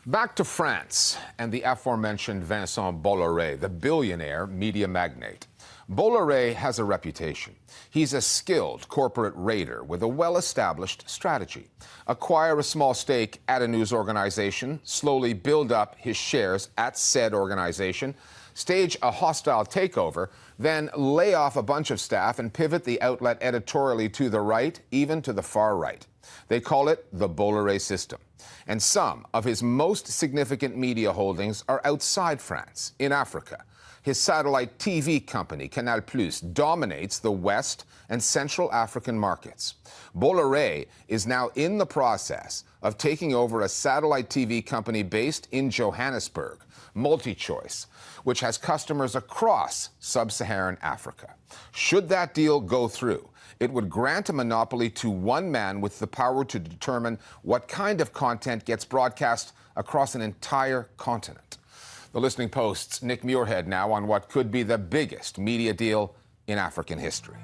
Back to France and the aforementioned Vincent Bolloré, the billionaire media magnate. Bolloré has a reputation. He's a skilled corporate raider with a well-established strategy. Acquire a small stake at a news organization, slowly build up his shares at said organization, stage a hostile takeover, then lay off a bunch of staff and pivot the outlet editorially to the right, even to the far right. They call it the Bolloré system. And some of his most significant media holdings are outside France, in Africa. His satellite TV company, Canal+, dominates the West and Central African markets. Bolloré is now in the process of taking over a satellite TV company based in Johannesburg, MultiChoice, which has customers across sub-Saharan Africa. Should that deal go through, it would grant a monopoly to one man with the power to determine what kind of content gets broadcast across an entire continent. The Listening Post's Nick Muirhead now on what could be the biggest media deal in African history.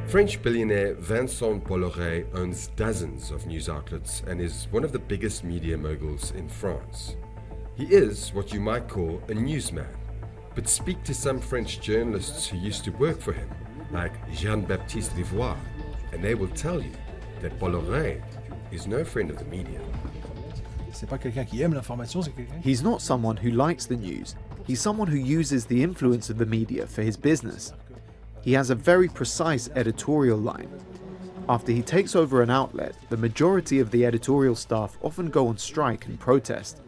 French billionaire Vincent Bolloré owns dozens of news outlets and is one of the biggest media moguls in France. He is what you might call a newsman, but speak to some French journalists who used to work for him, like Jean-Baptiste Livoire, and they will tell you that Bolloré is no friend of the media. He's not someone who likes the news. He's someone who uses the influence of the media for his business. He has a very precise editorial line. After he takes over an outlet, the majority of the editorial staff often go on strike and protest.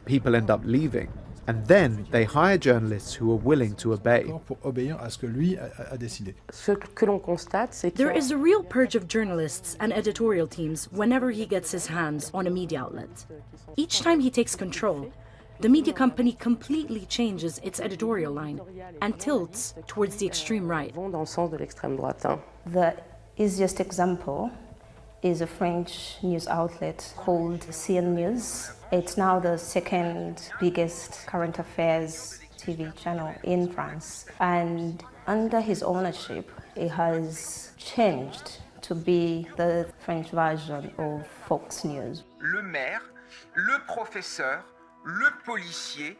People end up leaving, and then they hire journalists who are willing to obey. There is a real purge of journalists and editorial teams whenever he gets his hands on a media outlet. Each time he takes control, the media company completely changes its editorial line and tilts towards the extreme right. The easiest example is a French news outlet called CN News. It's now the second biggest current affairs TV channel in France. And under his ownership, it has changed to be the French version of Fox News. Le maire, le professeur, le policier,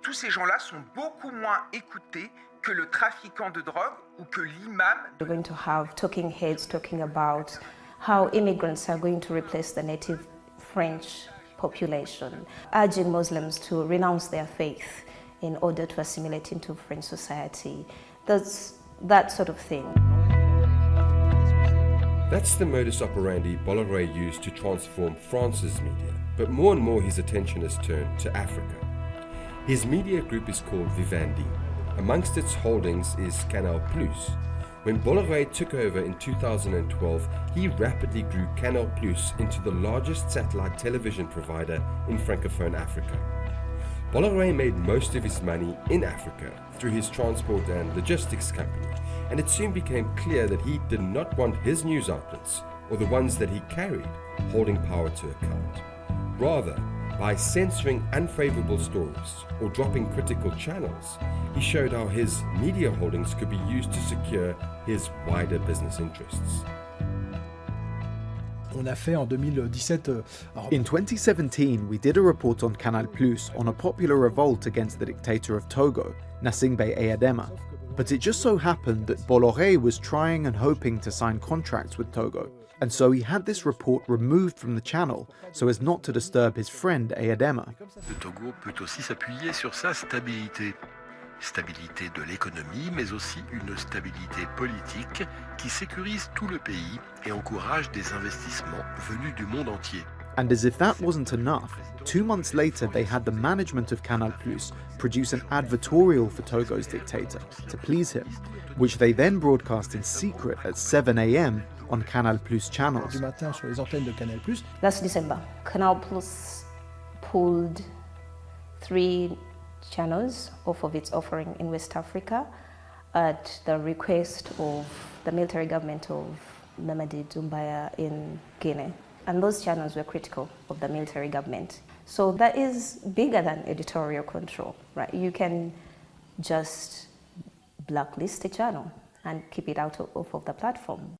tous ces gens-là sont beaucoup moins écoutés que le trafiquant de drogue ou que l'imam. We're going to have talking heads talking about how immigrants are going to replace the native French population, urging Muslims to renounce their faith in order to assimilate into French society. That's that sort of thing. That's the modus operandi Bolloré used to transform France's media, but more and more his attention has turned to Africa. His media group is called Vivendi. Amongst its holdings is Canal+. When Bolloré took over in 2012, he rapidly grew Canal+ into the largest satellite television provider in Francophone Africa. Bolloré made most of his money in Africa through his transport and logistics company, and it soon became clear that he did not want his news outlets, or the ones that he carried, holding power to account. Rather, by censoring unfavorable stories or dropping critical channels, he showed how his media holdings could be used to secure his wider business interests. In 2017, we did a report on Canal+ on a popular revolt against the dictator of Togo, Gnassingbé Eyadema. But it just so happened that Bolloré was trying and hoping to sign contracts with Togo, and so he had this report removed from the channel so as not to disturb his friend Eyadema. Le Togo peut aussi s'appuyer sur sa stabilité. Stabilité de l'économie, mais aussi une stabilité politique qui sécurise tout le pays et encourage des investissements venus du monde entier. And as if that wasn't enough, 2 months later they had the management of Canal+ produce an advertorial for Togo's dictator to please him, which they then broadcast in secret at 7 a.m. on Canal+ channels. Last December, Canal+ pulled 3 channels off of its offering in West Africa at the request of the military government of Mamadi Doumbouya in Guinea. And those channels were critical of the military government. So that is bigger than editorial control, right? You can just blacklist a channel and keep it out of the platform.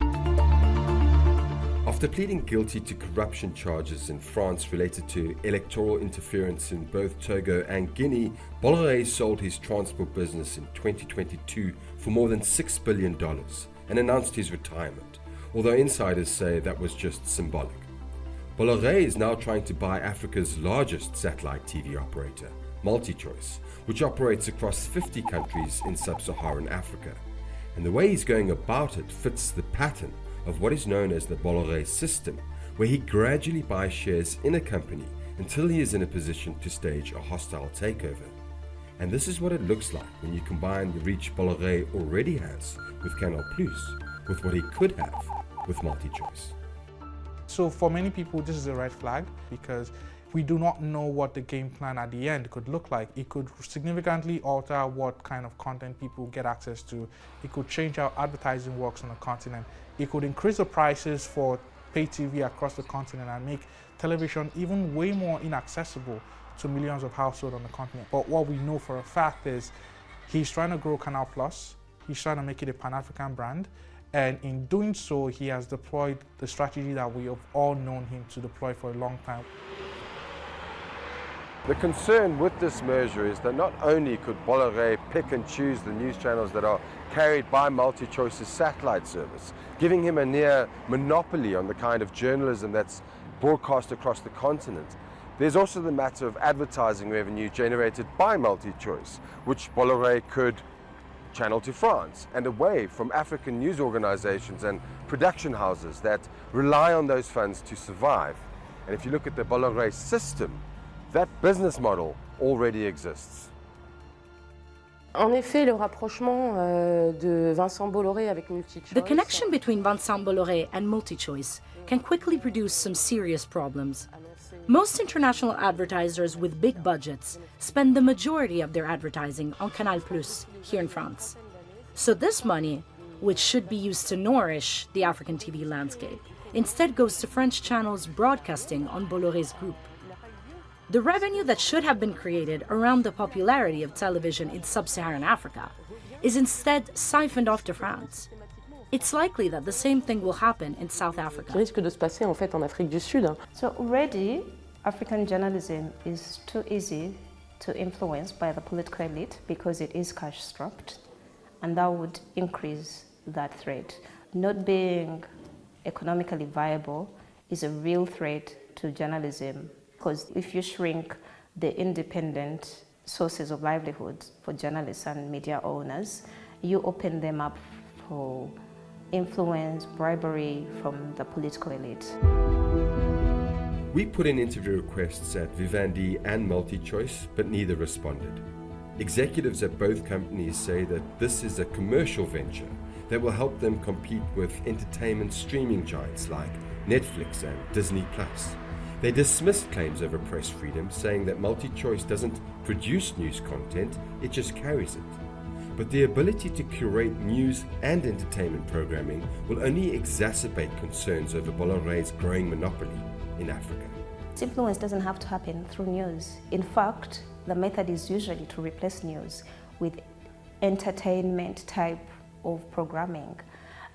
After pleading guilty to corruption charges in France related to electoral interference in both Togo and Guinea, Bolloré sold his transport business in 2022 for more than $6 billion and announced his retirement, although insiders say that was just symbolic. Bolloré is now trying to buy Africa's largest satellite TV operator, MultiChoice, which operates across 50 countries in sub-Saharan Africa. And the way he's going about it fits the pattern of what is known as the Bolloré system, where he gradually buys shares in a company until he is in a position to stage a hostile takeover. And this is what it looks like when you combine the reach Bolloré already has with Canal Plus with what he could have with MultiChoice. So for many people, this is a red flag because we do not know what the game plan at the end could look like. It could significantly alter what kind of content people get access to. It could change how advertising works on the continent. It could increase the prices for pay TV across the continent and make television even way more inaccessible to millions of households on the continent. But what we know for a fact is he's trying to grow Canal Plus. He's trying to make it a Pan-African brand. And in doing so, he has deployed the strategy that we have all known him to deploy for a long time. The concern with this merger is that not only could Bolloré pick and choose the news channels that are carried by MultiChoice's satellite service, giving him a near monopoly on the kind of journalism that's broadcast across the continent. There's also the matter of advertising revenue generated by MultiChoice, which Bolloré could channel to France and away from African news organizations and production houses that rely on those funds to survive. And if you look at the Bolloré system, that business model already exists. En effet, le rapprochement de Vincent Bolloré avec MultiChoice. The connection between Vincent Bolloré and MultiChoice can quickly produce some serious problems. Most international advertisers with big budgets spend the majority of their advertising on Canal Plus here in France. So this money, which should be used to nourish the African TV landscape, instead goes to French channels broadcasting on Bolloré's group. The revenue that should have been created around the popularity of television in sub-Saharan Africa is instead siphoned off to France. It's likely that the same thing will happen in South Africa. Risque de se passer en fait en Afrique du Sud. So already, African journalism is too easy to influence by the political elite because it is cash-strapped, and that would increase that threat. Not being economically viable is a real threat to journalism, because if you shrink the independent sources of livelihood for journalists and media owners, you open them up for influence, bribery from the political elite. We put in interview requests at Vivendi and MultiChoice, but neither responded. Executives at both companies say that this is a commercial venture that will help them compete with entertainment streaming giants like Netflix and Disney+. They dismissed claims over press freedom, saying that MultiChoice doesn't produce news content, it just carries it. But the ability to curate news and entertainment programming will only exacerbate concerns over Bolloré's growing monopoly in Africa. Influence doesn't have to happen through news. In fact, the method is usually to replace news with entertainment type of programming.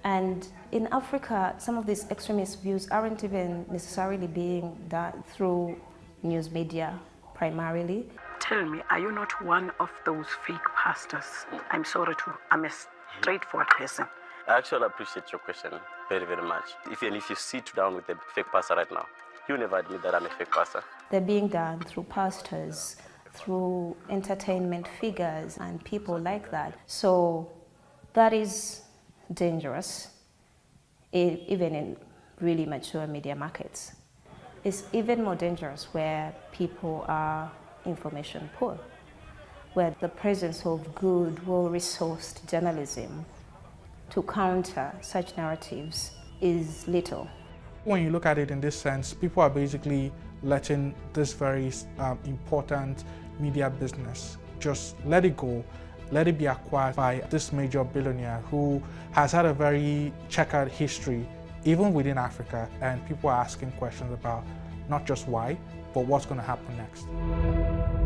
And in Africa, some of these extremist views aren't even necessarily being done through news media primarily. Tell me, are you not one of those fake pastors? I'm sorry I'm a straightforward person. I actually appreciate your question very, very much. Even if you sit down with a fake pastor right now, you never admit that I'm a fake pastor. They're being done through pastors, through entertainment figures and people like that. So that is dangerous, even in really mature media markets. It's even more dangerous where people are information poor, where the presence of good, well-resourced journalism to counter such narratives is little. When you look at it in this sense, people are basically letting this very important media business just let it go, let it be acquired by this major billionaire who has had a very checkered history, even within Africa, and people are asking questions about not just why, but what's going to happen next.